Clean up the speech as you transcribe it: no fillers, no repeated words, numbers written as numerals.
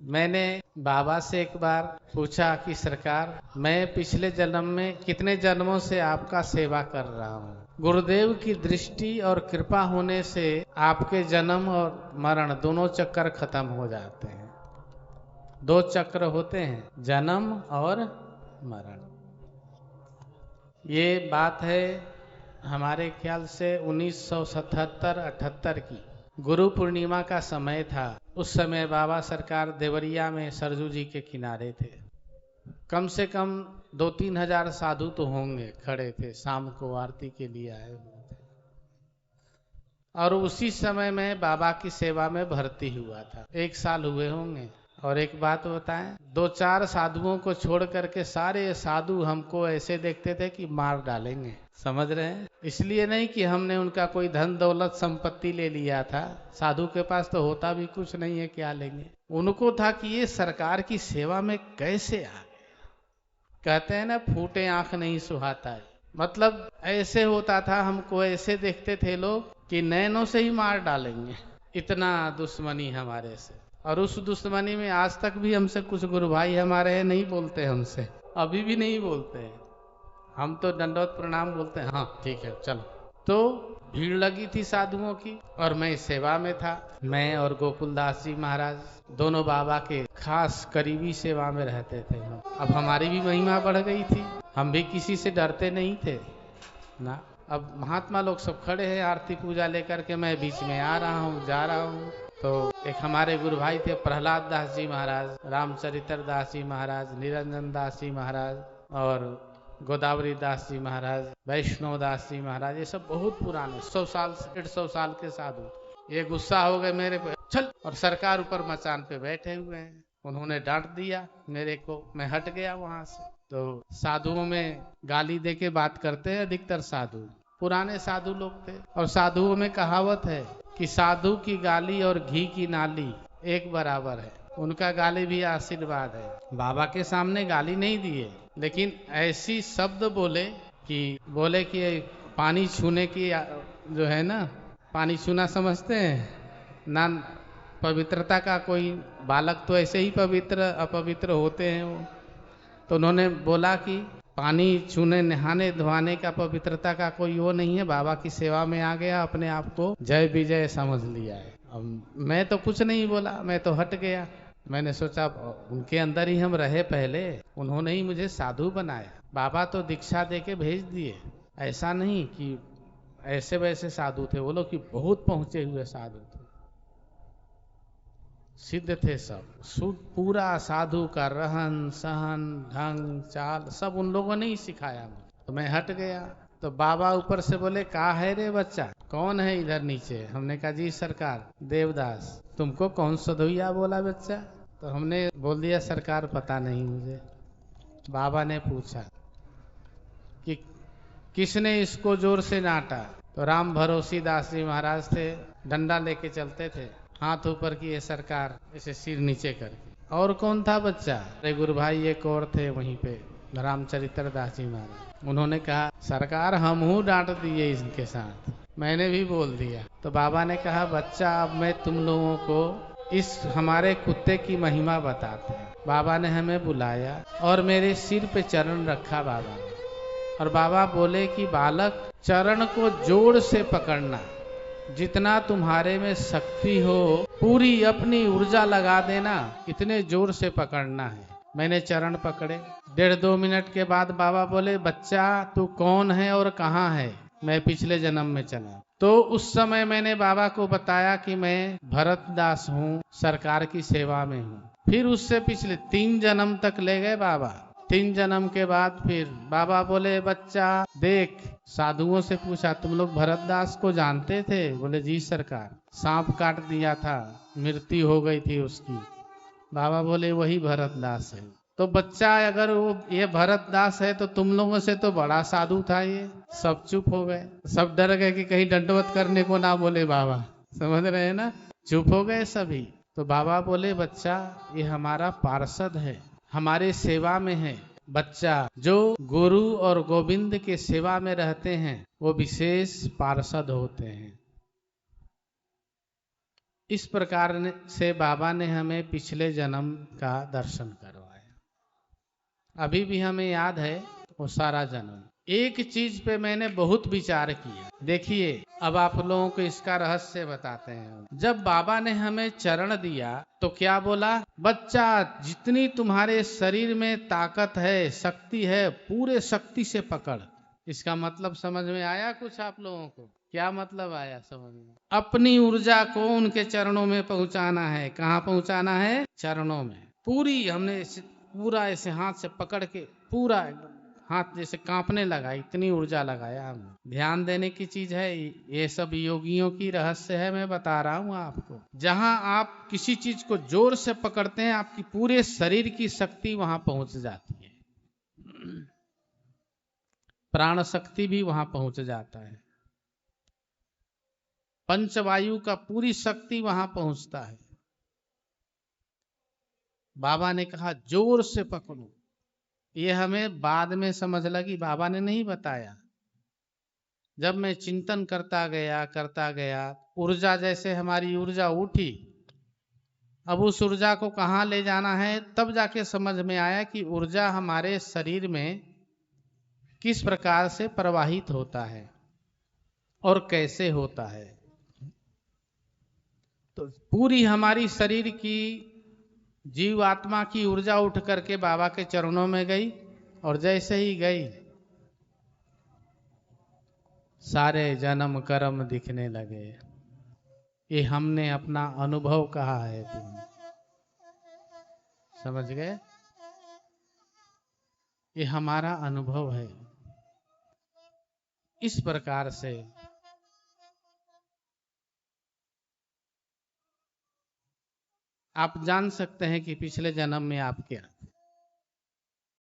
मैंने बाबा से एक बार पूछा कि सरकार, मैं पिछले जन्म में कितने जन्मों से आपका सेवा कर रहा हूँ। गुरुदेव की दृष्टि और कृपा होने से आपके जन्म और मरण दोनों चक्कर खत्म हो जाते हैं। दो चक्र होते हैं, जन्म और मरण। ये बात है हमारे ख्याल से 1977-78 की। गुरु पूर्णिमा का समय था। उस समय बाबा सरकार देवरिया में सरजू जी के किनारे थे। कम से कम 2-3 हजार साधु तो होंगे खड़े थे, शाम को आरती के लिए आए हुए थे। और उसी समय मैं बाबा की सेवा में भर्ती हुआ था। 1 साल हुए होंगे। और एक बात बताएं, 2-4 साधुओं को छोड़ करके सारे साधु हमको ऐसे देखते थे कि मार डालेंगे। समझ रहे हैं? इसलिए नहीं कि हमने उनका कोई धन दौलत संपत्ति ले लिया था। साधु के पास तो होता भी कुछ नहीं है, क्या लेंगे। उनको था कि ये सरकार की सेवा में कैसे आ गए। कहते हैं ना, फूटे आंख नहीं सुहाता है। मतलब ऐसे होता था, हमको ऐसे देखते थे लोग कि नैनों से ही मार डालेंगे, इतना दुश्मनी हमारे से। और उस दुश्मनी में आज तक भी हमसे कुछ गुरु भाई हमारे नहीं बोलते, हमसे अभी भी नहीं बोलते हैं। हम तो दंडवत प्रणाम बोलते हैं, हाँ ठीक है चलो। तो भीड़ लगी थी साधुओं की और मैं सेवा में था। मैं और गोकुलदास जी महाराज दोनों बाबा के खास करीबी सेवा में रहते थे हम। अब हमारी भी महिमा बढ़ गई थी, हम भी किसी से डरते नहीं थे ना। अब महात्मा लोग सब खड़े हैं आरती पूजा लेकर के, मैं बीच में आ रहा हूँ, जा रहा हूँ। तो एक हमारे गुरु भाई थे, प्रहलाद दास जी महाराज, रामचरित्र दास जी महाराज, निरंजन दास जी महाराज और गोदावरी दास जी महाराज, वैष्णव दास जी महाराज। ये सब बहुत पुराने 100 साल 150 साल के साधु। ये गुस्सा हो गए मेरे पे, चल, और सरकार ऊपर मचान पे बैठे हुए हैं। उन्होंने डांट दिया मेरे को, मैं हट गया वहां से। तो साधुओं में गाली दे के बात करते हैं अधिकतर साधु, पुराने साधु लोग थे। और साधुओं में कहावत है कि साधु की गाली और घी की नाली एक बराबर है। उनका गाली भी आशीर्वाद है। बाबा के सामने गाली नहीं दिए, लेकिन ऐसी शब्द बोले कि पानी छूने की जो है ना, पानी छूना समझते हैं ना, पवित्रता का कोई बालक तो ऐसे ही पवित्र अपवित्र होते हैं वो। तो उन्होंने बोला कि पानी छूने नहाने धोने का पवित्रता का कोई वो नहीं है। बाबा की सेवा में आ गया, अपने आप को जय विजय समझ लिया है। अब मैं तो कुछ नहीं बोला, मैं तो हट गया। मैंने सोचा उनके अंदर ही हम रहे पहले, उन्होंने ही मुझे साधु बनाया। बाबा तो दीक्षा दे के भेज दिए, ऐसा नहीं कि ऐसे वैसे साधु थे वो लोग, कि बहुत पहुंचे हुए साधु थे, सिद्ध थे सब। पूरा साधु का रहन सहन ढंग चाल सब उन लोगों ने ही सिखाया मुझे। तो मैं हट गया। तो बाबा ऊपर से बोले, का है रे बच्चा, कौन है इधर नीचे? हमने कहा जी सरकार देवदास। तुमको कौन सधुइया बोला बच्चा? तो हमने बोल दिया सरकार पता नहीं मुझे। बाबा ने पूछा कि किसने इसको जोर से डांटा? तो राम भरोसी दास जी महाराज थे, डंडा लेके चलते थे, हाथ ऊपर किए सरकार, इसे सिर नीचे करके। और कौन था बच्चा? अरे गुरु भाई एक और थे वहीं पे, रामचरित्र दास जी महाराज। उन्होंने कहा सरकार हम हूँ डांट दिए इनके साथ। मैंने भी बोल दिया। तो बाबा ने कहा बच्चा अब मैं तुम लोगों को इस हमारे कुत्ते की महिमा बताते हैं। बाबा ने हमें बुलाया और मेरे सिर पे चरण रखा बाबा ने, और बाबा बोले कि बालक चरण को जोर से पकड़ना, जितना तुम्हारे में शक्ति हो पूरी अपनी ऊर्जा लगा देना, इतने जोर से पकड़ना है। मैंने चरण पकड़े। 1.5-2 मिनट के बाद बाबा बोले बच्चा तू कौन है और कहाँ है? मैं पिछले जन्म में चला। तो उस समय मैंने बाबा को बताया कि मैं भरत दास हूँ, सरकार की सेवा में हूँ। फिर उससे पिछले 3 जन्म तक ले गए बाबा। 3 जन्म के बाद फिर बाबा बोले बच्चा देख, साधुओं से पूछा तुम लोग भरत दास को जानते थे? बोले जी सरकार, सांप काट दिया था, मृत्यु हो गई थी उसकी। बाबा बोले वही भरत दास है। तो बच्चा अगर वो ये भरत दास है तो तुम लोगों से तो बड़ा साधु था ये। सब चुप हो गए, सब डर गए कि कहीं दंडवत करने को ना बोले बाबा। समझ रहे हैं ना? चुप हो गए सभी। तो बाबा बोले बच्चा ये हमारा पार्षद है, हमारे सेवा में है। बच्चा जो गुरु और गोविंद के सेवा में रहते हैं वो विशेष पार्षद होते हैं। इस प्रकार से बाबा ने हमें पिछले जन्म का दर्शन करवाया। अभी भी हमें याद है वो सारा जन्म। एक चीज पे मैंने बहुत विचार किया। देखिए, अब आप लोगों को इसका रहस्य बताते हैं। जब बाबा ने हमें चरण दिया तो क्या बोला? बच्चा, जितनी तुम्हारे शरीर में ताकत है, शक्ति है, पूरे शक्ति से पकड़। इसका मतलब समझ में आया कुछ आप लोगों को? क्या मतलब आया समझ में? अपनी ऊर्जा को उनके चरणों में पहुंचाना है। कहाँ पहुंचाना है? चरणों में। पूरी हमने पूरा ऐसे हाथ से पकड़ के पूरा हाथ जैसे कांपने लगा, इतनी ऊर्जा लगाया हमने। ध्यान देने की चीज है, ये सब योगियों की रहस्य है, मैं बता रहा हूं आपको। जहां आप किसी चीज को जोर से पकड़ते हैं, आपकी पूरे शरीर की शक्ति वहां पहुंच जाती है। प्राण शक्ति भी वहां पहुंच जाता है। पंचवायु का पूरी शक्ति वहां पहुंचता है। बाबा ने कहा जोर से पकड़ो। ये हमें बाद में समझ लगी, बाबा ने नहीं बताया। जब मैं चिंतन करता गया, ऊर्जा जैसे हमारी ऊर्जा उठी, अब उस ऊर्जा को कहाँ ले जाना है, तब जाके समझ में आया कि ऊर्जा हमारे शरीर में किस प्रकार से प्रवाहित होता है और कैसे होता है। तो पूरी हमारी शरीर की जीव आत्मा की ऊर्जा उठ करके बाबा के चरणों में गई, और जैसे ही गई सारे जन्म कर्म दिखने लगे। ये हमने अपना अनुभव कहा है, तुम समझ गए? ये हमारा अनुभव है। इस प्रकार से आप जान सकते हैं कि पिछले जन्म में आप क्या